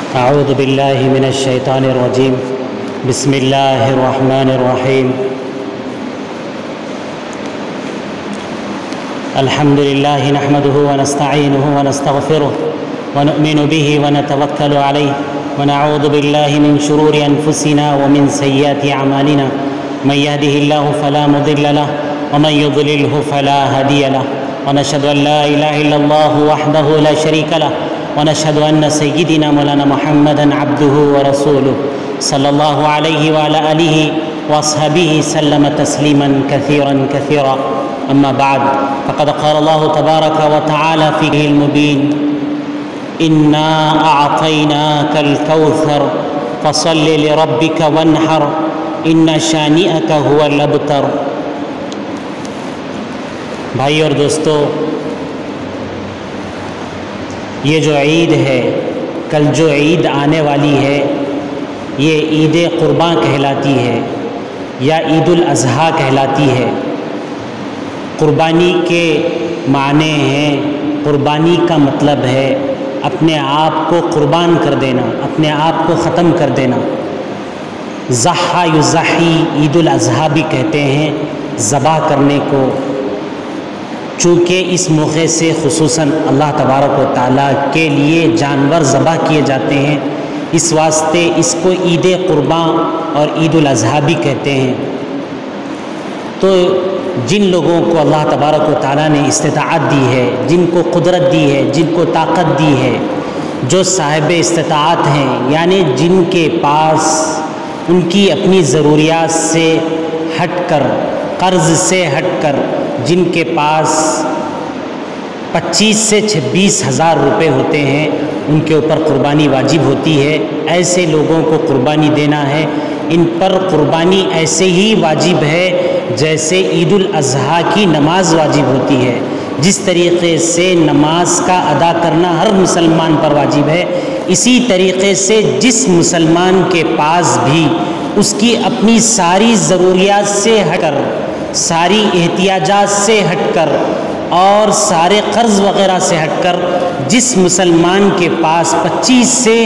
أعوذ بالله من الشيطان الرجيم. بسم الله الرحمن الرحيم. الحمد لله نحمده ونستعينه ونستغفره ونؤمن به ونتوكل عليه ونعوذ بالله من شرور أنفسنا ومن سيئات أعمالنا. من يهده الله فلا مضل له ومن يضلله فلا هادي له، ونشهد أن لا إله إلا الله وحده لا شريك له، ونشهد أن سيدنا مولانا محمدًا عبده ورسوله صلى الله عليه وعلى آله وأصحابه سلم تسليما كثيرا كثيرا. أما بعد، فقد قال الله تبارك وتعالى في كتابه المبين: إنا أعطيناك الكوثر فصل لربك وانحر إن شانئك هو الأبتر. بھائی اور دوستو، یہ جو عید ہے، کل جو عید آنے والی ہے، یہ عید قرباں کہلاتی ہے یا عید الاضحیٰ کہلاتی ہے. قربانی کے معنی ہیں، قربانی کا مطلب ہے اپنے آپ کو قربان کر دینا، اپنے آپ کو ختم کر دینا. ضحیٰ یضحی، عید الاضحیٰ بھی کہتے ہیں ذبح کرنے کو، چونکہ اس موقع سے خصوصاً اللہ تبارک و تعالیٰ کے لیے جانور ذبح کیے جاتے ہیں، اس واسطے اس کو عید قرباں اور عید الاضحیٰ بھی کہتے ہیں. تو جن لوگوں کو اللہ تبارک و تعالیٰ نے استطاعت دی ہے، جن کو قدرت دی ہے، جن کو طاقت دی ہے، جو صاحب استطاعت ہیں، یعنی جن کے پاس ان کی اپنی ضروریات سے ہٹ کر، قرض سے ہٹ کر، جن کے پاس 25 سے 26 ہزار روپے ہوتے ہیں، ان کے اوپر قربانی واجب ہوتی ہے. ایسے لوگوں کو قربانی دینا ہے. ان پر قربانی ایسے ہی واجب ہے جیسے عید الاضحیٰ کی نماز واجب ہوتی ہے. جس طریقے سے نماز کا ادا کرنا ہر مسلمان پر واجب ہے، اسی طریقے سے جس مسلمان کے پاس بھی اس کی اپنی ساری ضروریات سے ہٹ کر، ساری احتیاجات سے ہٹ کر اور سارے قرض وغیرہ سے ہٹ کر جس مسلمان کے پاس 25 سے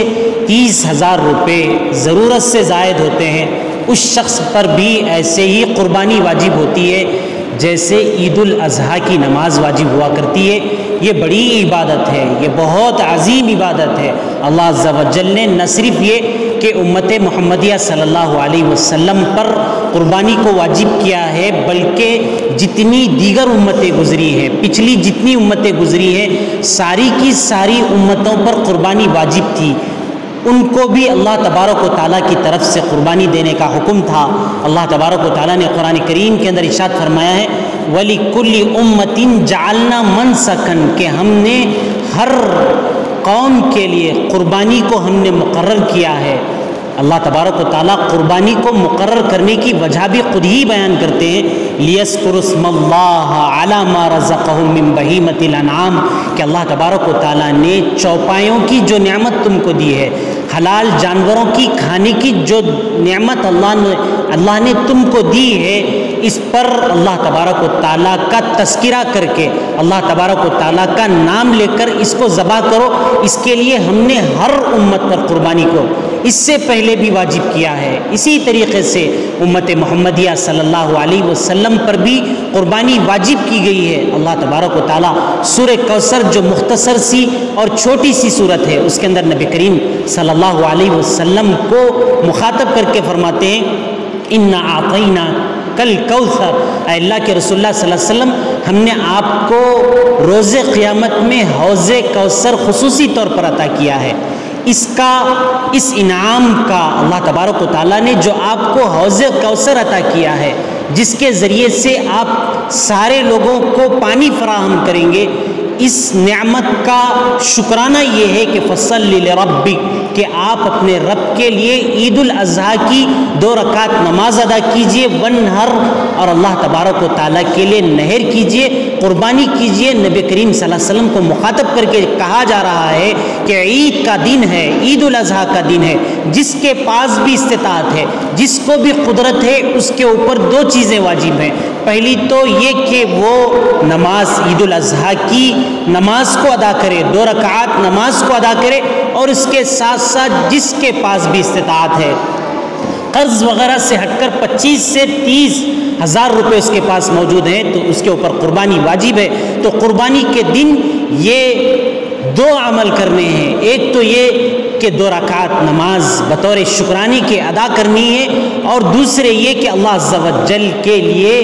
30 ہزار روپے ضرورت سے زائد ہوتے ہیں، اس شخص پر بھی ایسے ہی قربانی واجب ہوتی ہے جیسے عید الاضحیٰ کی نماز واجب ہوا کرتی ہے. یہ بڑی عبادت ہے، یہ بہت عظیم عبادت ہے. اللہ عز و جل نے نہ صرف یہ کہ امت محمدیہ صلی اللہ علیہ وسلم پر قربانی کو واجب کیا ہے، بلکہ جتنی دیگر امتیں گزری ہیں، پچھلی جتنی امتیں گزری ہیں، ساری کی ساری امتوں پر قربانی واجب تھی. ان کو بھی اللہ تبارک و تعالیٰ کی طرف سے قربانی دینے کا حکم تھا. اللہ تبارک و تعالیٰ نے قرآن کریم کے اندر ارشاد فرمایا ہے: وَلِكُلِّ أُمَّةٍ جَعَلْنَا مَنْسَكًا، کہ ہم نے ہر قوم کے لیے قربانی کو ہم نے مقرر کیا ہے. اللہ تبارک و تعالیٰ قربانی کو مقرر کرنے کی وجہ بھی خود ہی بیان کرتے ہیں: لِيَذْكُرُوا اسْمَ اللَّهَ عَلَى مَا رَزَقَهُم مِّن بَهِيمَةِ الْأَنْعَامِ، کہ اللہ تبارک و تعالیٰ نے چوپایوں کی جو نعمت تم کو دی ہے، حلال جانوروں کی کھانے کی جو نعمت اللہ نے تم کو دی ہے، اس پر اللہ تبارک و تعالیٰ کا تذکرہ کر کے، اللہ تبارک و تعالیٰ کا نام لے کر اس کو ذبح کرو. اس کے لیے ہم نے ہر امت پر قربانی کو اس سے پہلے بھی واجب کیا ہے. اسی طریقے سے امت محمدیہ صلی اللہ علیہ وسلم پر بھی قربانی واجب کی گئی ہے. اللہ تبارک و تعالیٰ سورہ کوثر جو مختصر سی اور چھوٹی سی صورت ہے، اس کے اندر نبی کریم صلی اللہ علیہ وسلم کو مخاطب کر کے فرماتے ہیں: اِنَّا أَعْطَيْنَاكَ الْكَوْثَرَ، اے اللہ کے رسول اللہ صلی اللہ علیہ وسلم، ہم نے آپ کو روز قیامت میں حوض کوثر خصوصی طور پر عطا کیا ہے. اس انعام کا اللہ تبارک و تعالیٰ نے جو آپ کو حوض کوثر عطا کیا ہے، جس کے ذریعے سے آپ سارے لوگوں کو پانی فراہم کریں گے، اس نعمت کا شکرانہ یہ ہے کہ فصل لربک، کہ آپ اپنے رب کے لیے عید الاضحیٰ کی 2 رکعت نماز ادا کیجئے، ونحر، اور اللہ تبارک و تعالیٰ کے لیے نہر کیجئے، قربانی کیجئے. نبی کریم صلی اللہ علیہ وسلم کو مخاطب کر کے کہا جا رہا ہے کہ عید کا دن ہے، عید الاضحیٰ کا دن ہے. جس کے پاس بھی استطاعت ہے، جس کو بھی قدرت ہے، اس کے اوپر 2 چیزیں واجب ہیں. پہلی تو یہ کہ وہ نماز عید الاضحیٰ کی نماز کو ادا کرے، 2 رکعات نماز کو ادا کرے، اور اس کے ساتھ ساتھ جس کے پاس بھی استطاعت ہے، قرض وغیرہ سے ہٹ کر 25 سے 30 ہزار روپے اس کے پاس موجود ہیں تو اس کے اوپر قربانی واجب ہے۔ تو قربانی کے دن یہ 2 عمل کرنے ہیں، ایک تو یہ کہ 2 رکعت نماز بطور شکرانے کے ادا کرنی ہے، اور دوسرے یہ کہ اللہ عز و جل کے لیے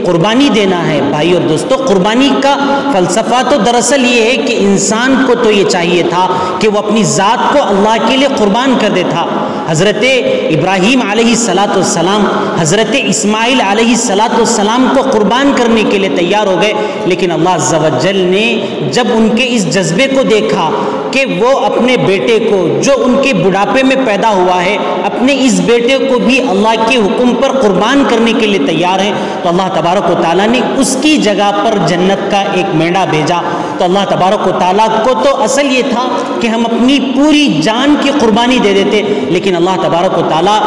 قربانی دینا ہے۔ بھائی اور دوستو، قربانی کا فلسفہ تو دراصل یہ ہے کہ انسان کو تو یہ چاہیے تھا کہ وہ اپنی ذات کو اللہ کے لیے قربان کر دیتا۔ حضرت ابراہیم علیہ السلام حضرت اسماعیل علیہ السلام کو قربان کرنے کے لیے تیار ہو گئے، لیکن اللہ عز و جل نے جب ان کے اس جذبے کو دیکھا کہ وہ اپنے بیٹے کو جو ان کے بڑھاپے میں پیدا ہوا ہے، اپنے اس بیٹے کو بھی اللہ کے حکم پر قربان کرنے کے لیے تیار ہیں، تو اللہ تبارک و تعالیٰ نے اس کی جگہ پر جنت کا ایک مینڈا بھیجا۔ تو اللہ تبارک و تعالیٰ کو تو اصل یہ تھا کہ ہم اپنی پوری جان کی قربانی دے دیتے، لیکن اللہ تبارک و تعالیٰ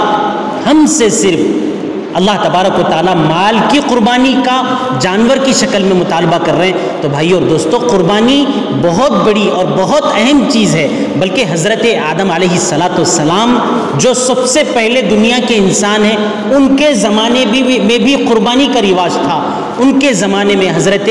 ہم سے صرف اللہ تبارک و تعالیٰ مال کی قربانی کا جانور کی شکل میں مطالبہ کر رہے ہیں۔ تو بھائی اور دوستو، قربانی بہت بڑی اور بہت اہم چیز ہے، بلکہ حضرت آدم علیہ السلام جو سب سے پہلے دنیا کے انسان ہیں، ان کے زمانے میں بھی قربانی کا رواج تھا۔ ان کے زمانے میں حضرت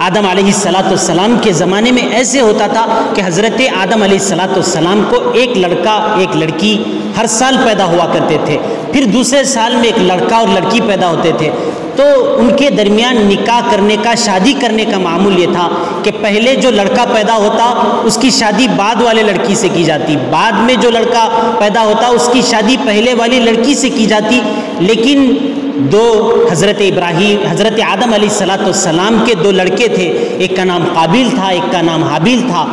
آدم علیہ السلام کے زمانے میں ایسے ہوتا تھا کہ حضرت آدم علیہ السلام کو ایک لڑکا ایک لڑکی ہر سال پیدا ہوا کرتے تھے، پھر دوسرے سال میں ایک لڑکا اور لڑکی پیدا ہوتے تھے۔ تو ان کے درمیان نکاح کرنے کا، شادی کرنے کا معمول یہ تھا کہ پہلے جو لڑکا پیدا ہوتا اس کی شادی بعد والے لڑکی سے کی جاتی، بعد میں جو لڑکا پیدا ہوتا اس کی شادی پہلے والی لڑکی سے کی جاتی۔ لیکن حضرت آدم علیہ السلام کے 2 لڑکے تھے، ایک کا نام قابیل تھا، ایک کا نام حابیل تھا۔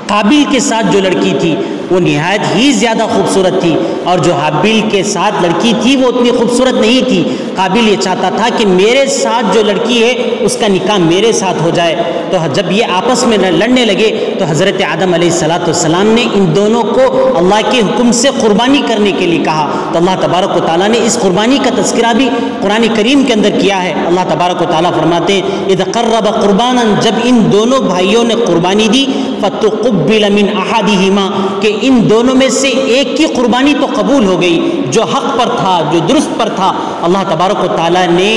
قابیل کے ساتھ جو لڑکی تھی وہ نہایت ہی زیادہ خوبصورت تھی، اور جو حابیل کے ساتھ لڑکی تھی وہ اتنی خوبصورت نہیں تھی۔ قابیل یہ چاہتا تھا کہ میرے ساتھ جو لڑکی ہے اس کا نکاح میرے ساتھ ہو جائے۔ تو جب یہ آپس میں لڑنے لگے تو حضرت آدم علیہ السلام نے ان دونوں کو اللہ کے حکم سے قربانی کرنے کے لیے کہا۔ تو اللہ تبارک و تعالیٰ نے اس قربانی کا تذکرہ بھی قرآن کریم کے اندر کیا ہے۔ اللہ تبارک و تعالیٰ فرماتے ہیں اذ قرب قربانا، جب ان دونوں بھائیوں نے قربانی دی، فتقبل من احدہما، کہ ان دونوں میں سے ایک کی قربانی تو قبول ہو گئی، جو حق پر تھا، جو درست پر تھا، اللہ تبارک و تعالیٰ نے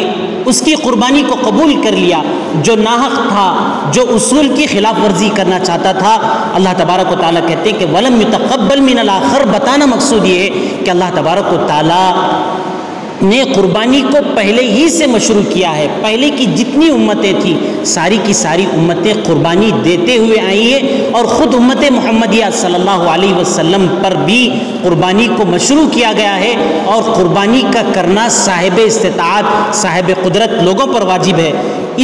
اس کی قربانی کو قبول کر لیا۔ جو ناحق تھا، جو اصول کی خلاف ورزی کرنا چاہتا تھا، اللہ تبارک و تعالیٰ کہتے ہیں کہ ولم یتقبل من الآخر۔ بتانا مقصود یہ ہے کہ اللہ تبارک و تعالیٰ نے قربانی کو پہلے ہی سے مشروع کیا ہے۔ پہلے کی جتنی امتیں تھیں ساری کی ساری امتیں قربانی دیتے ہوئے آئی ہیں، اور خود امت محمدیہ صلی اللہ علیہ وسلم پر بھی قربانی کو مشروع کیا گیا ہے، اور قربانی کا کرنا صاحب استطاعت، صاحب قدرت لوگوں پر واجب ہے۔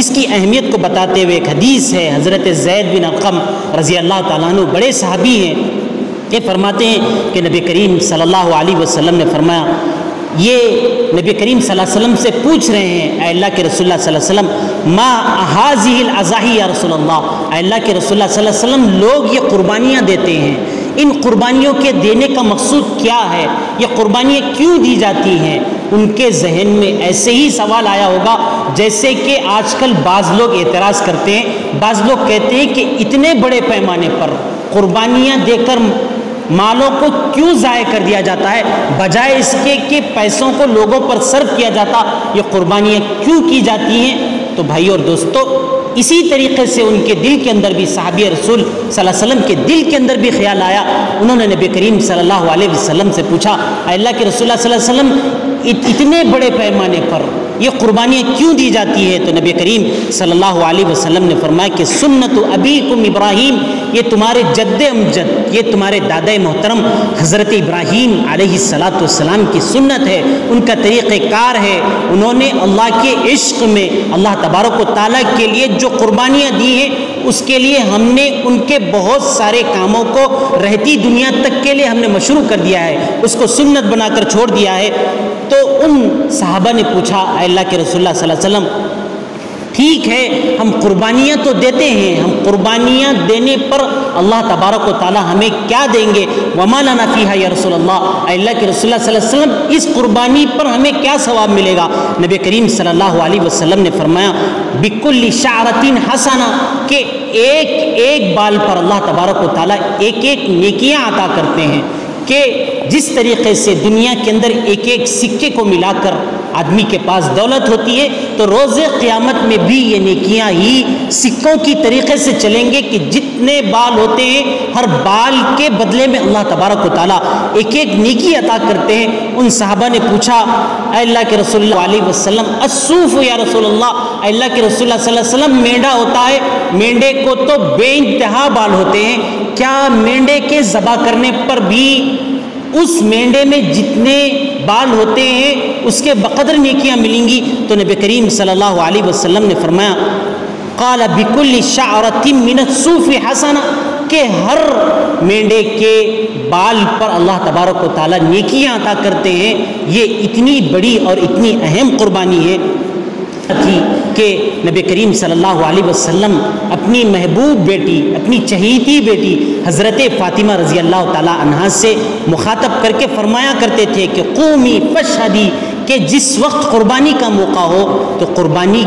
اس کی اہمیت کو بتاتے ہوئے ایک حدیث ہے، حضرت زید بن ارقم رضی اللہ تعالیٰ عنہ بڑے صحابی ہیں، یہ فرماتے ہیں کہ نبی کریم صلی اللہ علیہ وسلم نے فرمایا، یہ نبی کریم صلی اللہ علیہ وسلم سے پوچھ رہے ہیں، اے اللہ کے رسول اللہ صلی اللہ علیہ وسلم، ما هذه الاضاحی یا رسول اللہ، اے اللہ کے رسول اللہ صلی اللہ علیہ وسلم، لوگ یہ قربانیاں دیتے ہیں، ان قربانیوں کے دینے کا مقصود کیا ہے؟ یہ قربانیاں کیوں دی جاتی ہیں؟ ان کے ذہن میں ایسے ہی سوال آیا ہوگا جیسے کہ آج کل بعض لوگ اعتراض کرتے ہیں، بعض لوگ کہتے ہیں کہ اتنے بڑے پیمانے پر قربانیاں دے کر مالوں کو کیوں ضائع کر دیا جاتا ہے، بجائے اس کے کہ پیسوں کو لوگوں پر صرف کیا جاتا، یہ قربانیاں کیوں کی جاتی ہیں؟ تو بھائی اور دوستو، اسی طریقے سے ان کے دل کے اندر بھی، صحابی رسول صلی اللہ علیہ وسلم کے دل کے اندر بھی خیال آیا۔ انہوں نے نبی کریم صلی اللہ علیہ وسلم سے پوچھا، اے اللہ کے رسول اللہ صلی اللہ علیہ وسلم، اتنے بڑے پیمانے پر یہ قربانیاں کیوں دی جاتی ہے؟ تو نبی کریم صلی اللہ علیہ وسلم نے فرمایا کہ سنت ابیکم ابراہیم، یہ تمہارے جد امجد، یہ تمہارے دادا محترم حضرت ابراہیم علیہ السلام کی سنت ہے، ان کا طریقہ کار ہے۔ انہوں نے اللہ کے عشق میں اللہ تبارک و تعالیٰ کے لیے جو قربانیاں دی ہیں، اس کے لیے ہم نے ان کے بہت سارے کاموں کو رہتی دنیا تک کے لیے ہم نے مشروع کر دیا ہے، اس کو سنت بنا کر چھوڑ دیا ہے۔ تو ان صحابہ نے پوچھا، اے اللہ کے رسول اللہ صلی اللہ علیہ وسلم، ٹھیک ہے ہم قربانیاں تو دیتے ہیں، ہم قربانیاں دینے پر اللہ تبارک و تعالی ہمیں کیا دیں گے؟ وما لنا فیہا یا رسول اللہ، اللہ کے رسول اللہ صلی اللہ علیہ وسلم اس قربانی پر ہمیں کیا ثواب ملے گا؟ نبی کریم صلی اللہ علیہ وسلم نے فرمایا بکل شعرۃ حسنہ، کہ ایک ایک بال پر اللہ تبارک و تعالی ایک ایک نیکیاں عطا کرتے ہیں، کہ جس طریقے سے دنیا کے اندر ایک ایک سکے کو ملا کر آدمی کے پاس دولت ہوتی ہے، تو روز قیامت میں بھی یہ نیکیاں ہی سکوں کی طریقے سے چلیں گے کہ جتنے بال ہوتے ہیں ہر بال کے بدلے میں اللہ تبارک و تعالیٰ ایک ایک نیکی عطا کرتے ہیں۔ ان صحابہ نے پوچھا اے اللہ کے رسول اللہ علیہ وسلم الصوف یا رسول اللہ، اے اللہ کے رسول اللہ صلی اللہ علیہ وسلم مینڈا ہوتا ہے، مینڈے کو تو بے انتہا بال ہوتے ہیں، کیا مینڈے کے ذبح کرنے پر بھی اس مینڈے میں جتنے بال ہوتے ہیں اس کے بقدر نیکیاں ملیں گی؟ تو نبی کریم صلی اللہ علیہ وسلم نے فرمایا قال بکل شعرۃ من الصوف حسنہ، کہ ہر مینڈے کے بال پر اللہ تبارک و تعالیٰ نیکیاں عطا کرتے ہیں۔ یہ اتنی بڑی اور اتنی اہم قربانی ہے تھی کہ نبی کریم صلی اللہ علیہ وسلم اپنی محبوب بیٹی، اپنی چہیتی بیٹی حضرت فاطمہ رضی اللہ تعالی عنہا سے مخاطب کر کے فرمایا کرتے تھے کہ قومی فاشہدی، کہ جس وقت قربانی کا موقع ہو تو قربانی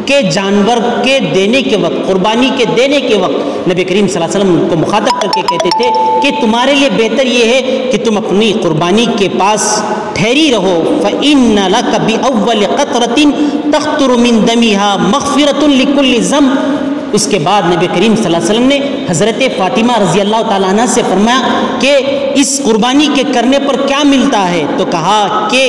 کے جانور کے دینے کے وقت، قربانی کے دینے کے وقت نبی کریم صلی اللہ علیہ وسلم کو مخاطب کر کے کہتے تھے کہ تمہارے لیے بہتر یہ ہے کہ تم اپنی قربانی کے پاس ٹھہری رہو، فَإِنَّ لَكَ بِأَوَّلِ قَطْرَةٍ تَقْطُرُ مِن دَمِهَا مَغْفِرَةٌ لِكُلِّ ذَنْبٍ۔ اس کے بعد نبی کریم صلی اللہ علیہ وسلم نے حضرت فاطمہ رضی اللہ تعالیٰ عنہ سے فرمایا کہ اس قربانی کے کرنے پر کیا ملتا ہے؟ تو کہا کہ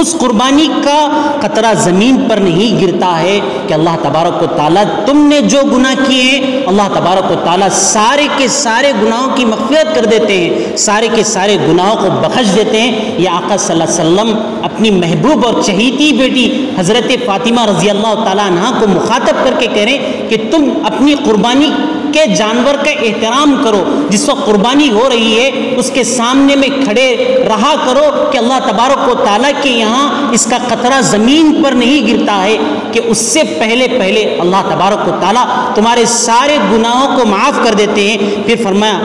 اس قربانی کا قطرہ زمین پر نہیں گرتا ہے، کہ اللہ تبارک و تعالیٰ تم نے جو گناہ کیے ہیں اللہ تبارک و تعالیٰ سارے کے سارے گناہوں کی مغفرت کر دیتے ہیں، سارے کے سارے گناہوں کو بخش دیتے ہیں۔ یہ آقا صلی اللہ علیہ وسلم اپنی محبوب اور چہیتی بیٹی حضرت فاطمہ رضی اللہ تعالیٰ عنہا کو مخاطب کر کے کہہ رہے ہیں کہ تم اپنی قربانی کے جانور کا احترام کرو، جس وقت قربانی ہو رہی ہے اس کے سامنے میں کھڑے رہا کرو کہ اللہ تبارک و تعالیٰ کے یہاں اس کا قطرہ زمین پر نہیں گرتا ہے، کہ اس سے پہلے پہلے اللہ تبارک و تعالیٰ تمہارے سارے گناہوں کو معاف کر دیتے ہیں۔ پھر فرمایا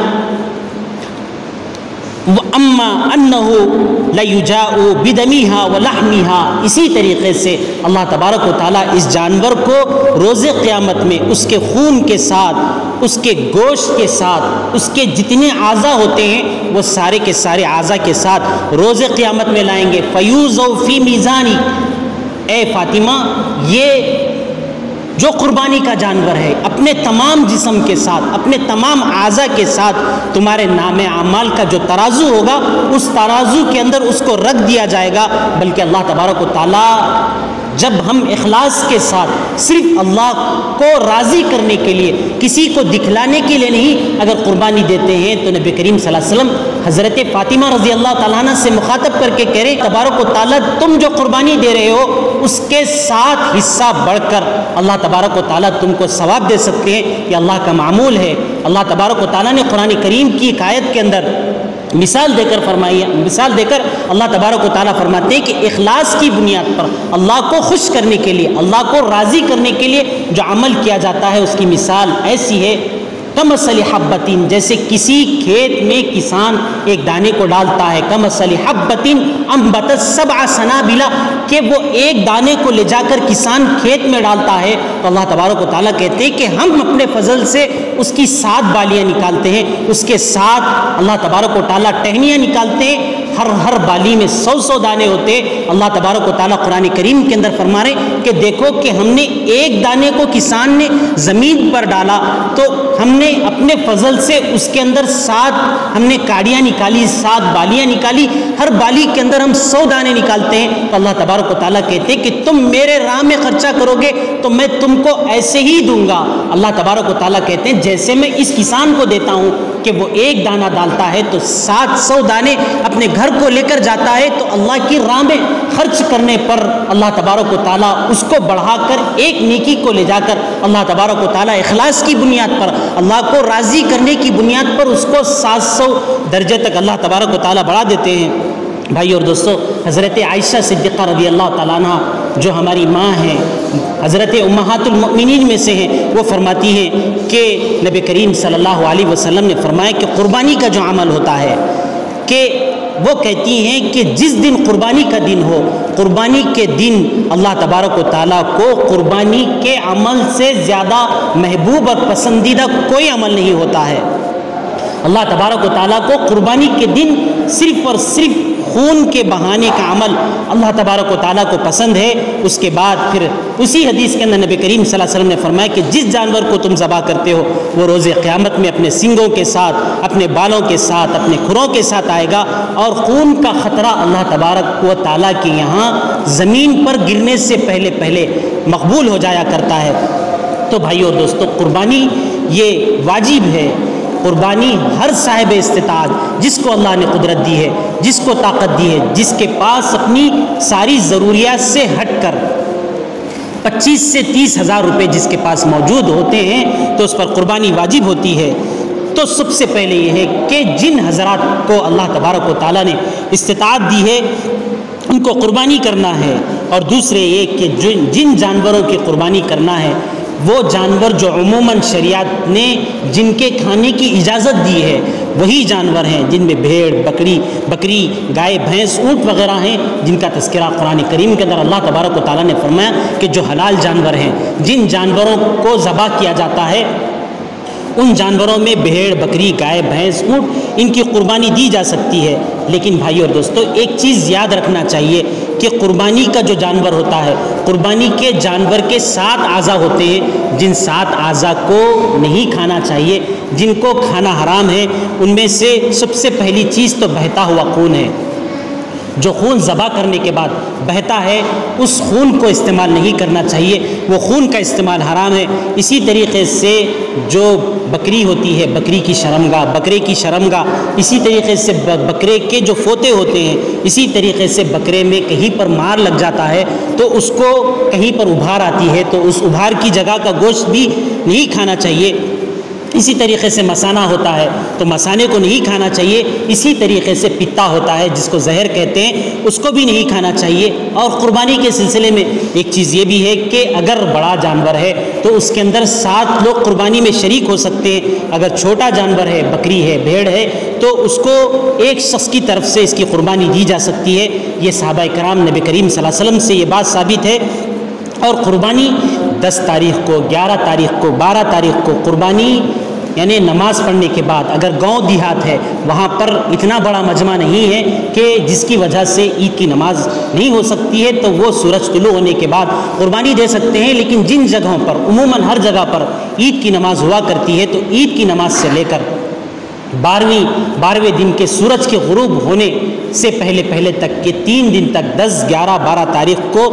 وَأَمَّا أَنَّهُ لَيُجَاءُ بِدَمِهَا وَلَحْمِهَا، اسی طریقے سے اللہ تبارک و تعالیٰ اس جانور کو روز قیامت میں اس کے خون کے ساتھ، اس کے گوشت کے ساتھ، اس کے جتنے اعضاء ہوتے ہیں وہ سارے کے سارے اعضاء کے ساتھ روز قیامت میں لائیں گے۔ فَيُوزَوْ فِي مِيزَانِ، اے فاطمہ یہ جو قربانی کا جانور ہے اپنے تمام جسم کے ساتھ، اپنے تمام اعضاء کے ساتھ تمہارے نام اعمال کا جو ترازو ہوگا اس ترازو کے اندر اس کو رکھ دیا جائے گا، بلکہ اللہ تبارک و تعالیٰ جب ہم اخلاص کے ساتھ صرف اللہ کو راضی کرنے کے لیے، کسی کو دکھلانے کے لیے نہیں اگر قربانی دیتے ہیں، تو نبی کریم صلی اللہ علیہ وسلم حضرت فاطمہ رضی اللہ تعالیٰ عنہ سے مخاطب کر کے کہہ رہے ہیں تبارک و تعالیٰ تم جو قربانی دے رہے ہو اس کے ساتھ حصہ بڑھ کر اللہ تبارک و تعالیٰ تم کو ثواب دے سکتے ہیں، یہ اللہ کا معمول ہے۔ اللہ تبارک و تعالیٰ نے قرآن کریم کی ایک آیت کے اندر مثال دے کر فرمائی، مثال دے کر اللہ تبارک و تعالیٰ فرماتے ہیں کہ اخلاص کی بنیاد پر اللہ کو خوش کرنے کے لیے، اللہ کو راضی کرنے کے لیے جو عمل کیا جاتا ہے اس کی مثال ایسی ہے کمثل حبۃ، جیسے کسی کھیت میں کسان ایک دانے کو ڈالتا ہے، کمثل حبۃ انبتت سبع سنابل، کہ وہ ایک دانے کو لے جا کر کسان کھیت میں ڈالتا ہے تو اللہ تبارک و تعالیٰ کہتے ہیں کہ ہم اپنے فضل سے اس کی 7 بالیاں نکالتے ہیں، اس کے ساتھ اللہ تبارک و تعالیٰ ٹہنیاں نکالتے ہیں، ہر بالی میں 100 دانے ہوتے ہیں۔ اللہ تبارک و تعالیٰ قرآن کریم کے اندر فرما رہے ہیں کہ دیکھو کہ ہم نے ایک دانے کو کسان نے زمین پر ڈالا تو ہم نے اپنے فضل سے اس کے اندر 7 ہم نے کاڑیاں نکالی، 7 بالیاں نکالی، ہر بالی کے اندر ہم 100 دانے نکالتے ہیں۔ تو اللہ تبارک و تعالیٰ کہتے ہیں کہ تم میرے راہ میں خرچہ کرو گے تو میں تم کو ایسے ہی دوں گا۔ اللہ تبارک و تعالیٰ کہتے ہیں جیسے میں اس کسان کو دیتا ہوں کہ وہ ایک دانہ ڈالتا ہے تو 700 دانے اپنے گھر کو لے کر جاتا ہے، تو اللہ کی راہ میں خرچ کرنے پر اللہ تبارک و تعالیٰ اس کو بڑھا کر ایک نیکی کو لے جا کر اللہ تبارک و تعالیٰ اخلاص کی بنیاد پر، اللہ کو راضی کرنے کی بنیاد پر اس کو 700 درجے تک اللہ تبارک و تعالیٰ بڑھا دیتے ہیں۔ بھائی اور دوستو، حضرت عائشہ صدیقہ رضی اللہ تعالیٰ عنہ جو ہماری ماں ہیں، حضرت امہات المؤمنین میں سے ہیں، وہ فرماتی ہیں کہ نبی کریم صلی اللہ علیہ وسلم نے فرمایا کہ قربانی کا جو عمل ہوتا ہے، کہ وہ کہتی ہیں کہ جس دن قربانی کا دن ہو، قربانی کے دن اللہ تبارک و تعالیٰ کو قربانی کے عمل سے زیادہ محبوب اور پسندیدہ کوئی عمل نہیں ہوتا ہے۔ اللہ تبارک و تعالیٰ کو قربانی کے دن صرف اور صرف خون کے بہانے کا عمل اللہ تبارک و تعالیٰ کو پسند ہے۔ اس کے بعد پھر اسی حدیث کے اندر نبی کریم صلی اللہ علیہ وسلم نے فرمایا کہ جس جانور کو تم ذبح کرتے ہو وہ روز قیامت میں اپنے سنگوں کے ساتھ، اپنے بالوں کے ساتھ، اپنے کھروں کے ساتھ آئے گا، اور خون کا خطرہ اللہ تبارک و تعالیٰ کے یہاں زمین پر گرنے سے پہلے مقبول ہو جایا کرتا ہے۔ تو بھائیو اور دوستو، قربانی یہ واجب ہے۔ قربانی ہر صاحب استطاعت، جس کو اللہ نے قدرت دی ہے، جس کو طاقت دی ہے، جس کے پاس اپنی ساری ضروریات سے ہٹ کر 25 سے 30 ہزار روپے جس کے پاس موجود ہوتے ہیں تو اس پر قربانی واجب ہوتی ہے۔ تو سب سے پہلے یہ ہے کہ جن حضرات کو اللہ تبارک و تعالیٰ نے استطاعت دی ہے ان کو قربانی کرنا ہے، اور دوسرے یہ کہ جن جانوروں کی قربانی کرنا ہے وہ جانور جو عموماً شریعت نے جن کے کھانے کی اجازت دی ہے وہی جانور ہیں، جن میں بھیڑ، بکری، گائے، بھینس، اونٹ وغیرہ ہیں، جن کا تذکرہ قرآن کریم کے اندر اللہ تبارک و تعالیٰ نے فرمایا کہ جو حلال جانور ہیں، جن جانوروں کو ذبح کیا جاتا ہے ان جانوروں میں بھیڑ، بکری، گائے، بھینس، اونٹ، ان کی قربانی دی جا سکتی ہے۔ لیکن بھائیو اور دوستو، ایک چیز یاد رکھنا چاہیے کہ قربانی کا جو جانور ہوتا ہے، قربانی کے جانور کے 7 اعضاء ہوتے ہیں، جن 7 اعضاء کو نہیں کھانا چاہیے، جن کو کھانا حرام ہے، ان میں سے سب سے پہلی چیز تو بہتا ہوا خون ہے۔ جو خون ذبح کرنے کے بعد بہتا ہے اس خون کو استعمال نہیں کرنا چاہیے، وہ خون کا استعمال حرام ہے۔ اسی طریقے سے جو بکری ہوتی ہے، بکری کی شرمگاہ، بکرے کی شرمگاہ، اسی طریقے سے بکرے کے جو فوتے ہوتے ہیں، اسی طریقے سے بکرے میں کہیں پر مار لگ جاتا ہے تو اس کو کہیں پر ابھار آتی ہے تو اس ابھار کی جگہ کا گوشت بھی نہیں کھانا چاہیے۔ اسی طریقے سے مسانہ ہوتا ہے تو مسانے کو نہیں کھانا چاہیے۔ اسی طریقے سے پتا ہوتا ہے جس کو زہر کہتے ہیں، اس کو بھی نہیں کھانا چاہیے۔ اور قربانی کے سلسلے میں ایک چیز یہ بھی ہے کہ اگر بڑا جانور ہے تو اس کے اندر 7 لوگ قربانی میں شریک ہو سکتے ہیں۔ اگر چھوٹا جانور ہے، بکری ہے، بھیڑ ہے، تو اس کو ایک شخص کی طرف سے اس کی قربانی دی جا سکتی ہے۔ یہ صحابہ کرام نبی کریم صلی اللہ علیہ وسلم سے یہ بات ثابت ہے۔ اور قربانی 10 تاریخ کو، 11 تاریخ کو، 12 تاریخ کو قربانی یعنی نماز پڑھنے کے بعد، اگر گاؤں دیہات ہے وہاں پر اتنا بڑا مجمع نہیں ہے کہ جس کی وجہ سے عید کی نماز نہیں ہو سکتی ہے تو وہ سورج طلوع ہونے کے بعد قربانی دے سکتے ہیں۔ لیکن جن جگہوں پر عموماً ہر جگہ پر عید کی نماز ہوا کرتی ہے تو عید کی نماز سے لے کر 12ویں دن کے سورج کے غروب ہونے سے پہلے تک کے 3 دن تک 10، 11، 12 تاریخ کو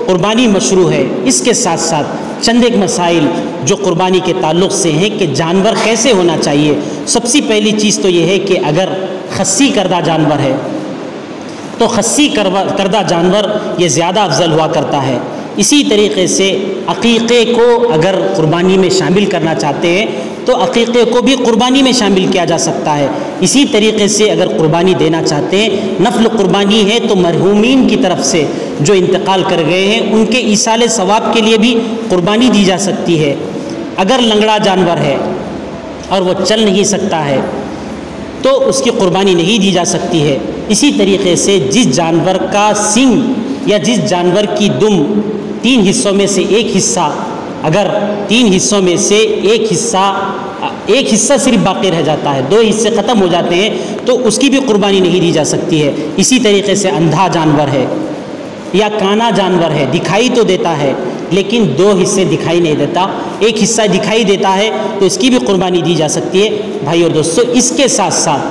قربانی مشروع ہے۔ اس کے ساتھ ساتھ چند ایک مسائل جو قربانی کے تعلق سے ہیں کہ جانور کیسے ہونا چاہیے۔ سب سے پہلی چیز تو یہ ہے کہ اگر خصی کردہ جانور ہے تو خصی کردہ جانور یہ زیادہ افضل ہوا کرتا ہے۔ اسی طریقے سے عقیقے کو اگر قربانی میں شامل کرنا چاہتے ہیں تو عقیقے کو بھی قربانی میں شامل کیا جا سکتا ہے۔ اسی طریقے سے اگر قربانی دینا چاہتے ہیں، نفل قربانی ہے تو مرحومین کی طرف سے جو انتقال کر گئے ہیں ان کے ایصال ثواب کے لیے بھی قربانی دی جا سکتی ہے۔ اگر لنگڑا جانور ہے اور وہ چل نہیں سکتا ہے تو اس کی قربانی نہیں دی جا سکتی ہے۔ اسی طریقے سے جس جانور کا سنگ یا جس جانور کی دم 3 حصوں میں سے ایک حصہ، اگر 3 حصوں میں سے ایک حصہ صرف باقی رہ جاتا ہے، 2 حصے ختم ہو جاتے ہیں تو اس کی بھی قربانی نہیں دی جا سکتی ہے۔ اسی طریقے سے اندھا جانور ہے یا کانا جانور ہے، دکھائی تو دیتا ہے لیکن 2 حصے دکھائی نہیں دیتا، ایک حصہ دکھائی دیتا ہے تو اس کی بھی قربانی دی جا سکتی ہے۔ بھائی اور دوستو، اس کے ساتھ ساتھ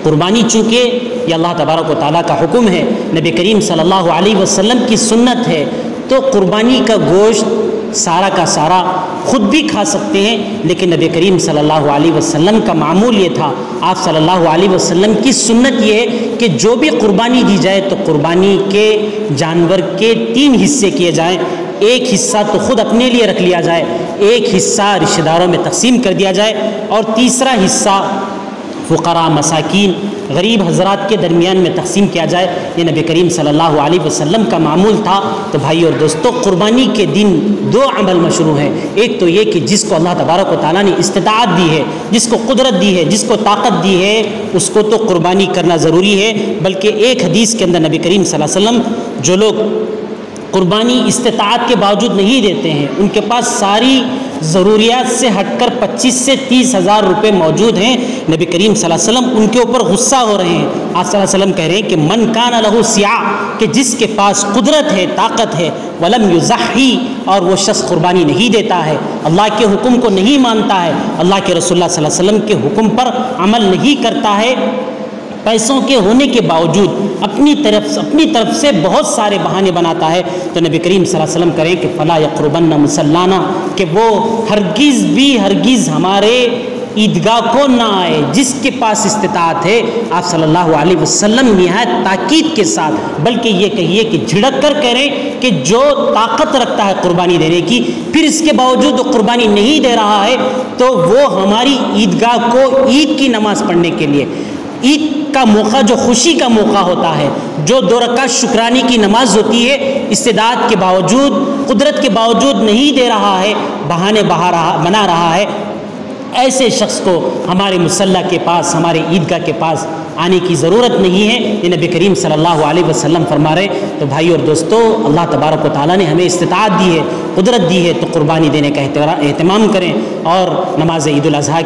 قربانی چونکہ یہ اللہ تبارک و تعالیٰ کا حکم ہے، نبی کریم صلی اللہ علیہ وسلم کی سنت ہے، تو قربانی کا گوشت سارا کا سارا خود بھی کھا سکتے ہیں، لیکن نبی کریم صلی اللہ علیہ وسلم کا معمول یہ تھا، آپ صلی اللہ علیہ وسلم کی سنت یہ ہے کہ جو بھی قربانی دی جائے تو قربانی کے جانور کے 3 حصے کیے جائیں، ایک حصہ تو خود اپنے لیے رکھ لیا جائے، ایک حصہ رشتہ داروں میں تقسیم کر دیا جائے اور تیسرا حصہ فقراء، مساکین، غریب حضرات کے درمیان میں تقسیم کیا جائے، یہ نبی کریم صلی اللہ علیہ وسلم کا معمول تھا۔ تو بھائی اور دوستو، قربانی کے دن دو عمل مشروع ہیں۔ ایک تو یہ کہ جس کو اللہ تبارک و تعالیٰ نے استطاعت دی ہے، جس کو قدرت دی ہے، جس کو طاقت دی ہے، اس کو تو قربانی کرنا ضروری ہے۔ بلکہ ایک حدیث کے اندر نبی کریم صلی اللہ علیہ وسلم جو لوگ قربانی استطاعت کے باوجود نہیں دیتے ہیں، ان کے پاس ساری ضروریات سے ہٹ کر 25 سے 30 ہزار روپے موجود ہیں، نبی کریم صلی اللہ علیہ وسلم ان کے اوپر غصہ ہو رہے ہیں۔ آپ صلی اللہ علیہ وسلم کہہ رہے ہیں کہ من کان لہ سعہ، کہ جس کے پاس قدرت ہے، طاقت ہے، ولم یضحی، اور وہ شخص قربانی نہیں دیتا ہے، اللہ کے حکم کو نہیں مانتا ہے، اللہ کے رسول اللہ صلی اللہ علیہ وسلم کے حکم پر عمل نہیں کرتا ہے، پیسوں کے ہونے کے باوجود اپنی طرف سے بہت سارے بہانے بناتا ہے، تو نبی کریم صلی اللہ علیہ وسلم کریں کہ فلا یقربن مصلانا، کہ وہ ہرگز ہمارے عیدگاہ کو نہ آئے۔ جس کے پاس استطاعت ہے، آپ صلی اللہ علیہ وسلم نہایت تاکید کے ساتھ، بلکہ یہ کہیے کہ جھڑک کر کہہ رہے ہیں کہ جو طاقت رکھتا ہے قربانی دینے کی، پھر اس کے باوجود وہ قربانی نہیں دے رہا ہے، تو وہ ہماری عیدگاہ کو عید کی نماز پڑھنے کے لیے، عید کا موقع جو خوشی کا موقع ہوتا ہے، جو 2 رکعت شکرانے کی نماز ہوتی ہے، استطاعت کے باوجود، قدرت کے باوجود نہیں دے رہا ہے، بہانے بنا رہا ہے، ایسے شخص کو ہمارے مصلی کے پاس، ہمارے عیدگاہ کے پاس آنے کی ضرورت نہیں ہے، یہ نبی کریم صلی اللہ علیہ وسلم فرما رہے۔ تو بھائی اور دوستو، اللہ تبارک و تعالیٰ نے ہمیں استطاعت دی ہے، قدرت دی ہے، تو قربانی دینے کا اہتمام کریں، اور نماز عید الاضحیٰ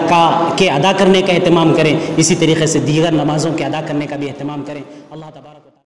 کے ادا کرنے کا اہتمام کریں، اسی طریقے سے دیگر نمازوں کے ادا کرنے کا بھی اہتمام کریں۔ اللہ تبارک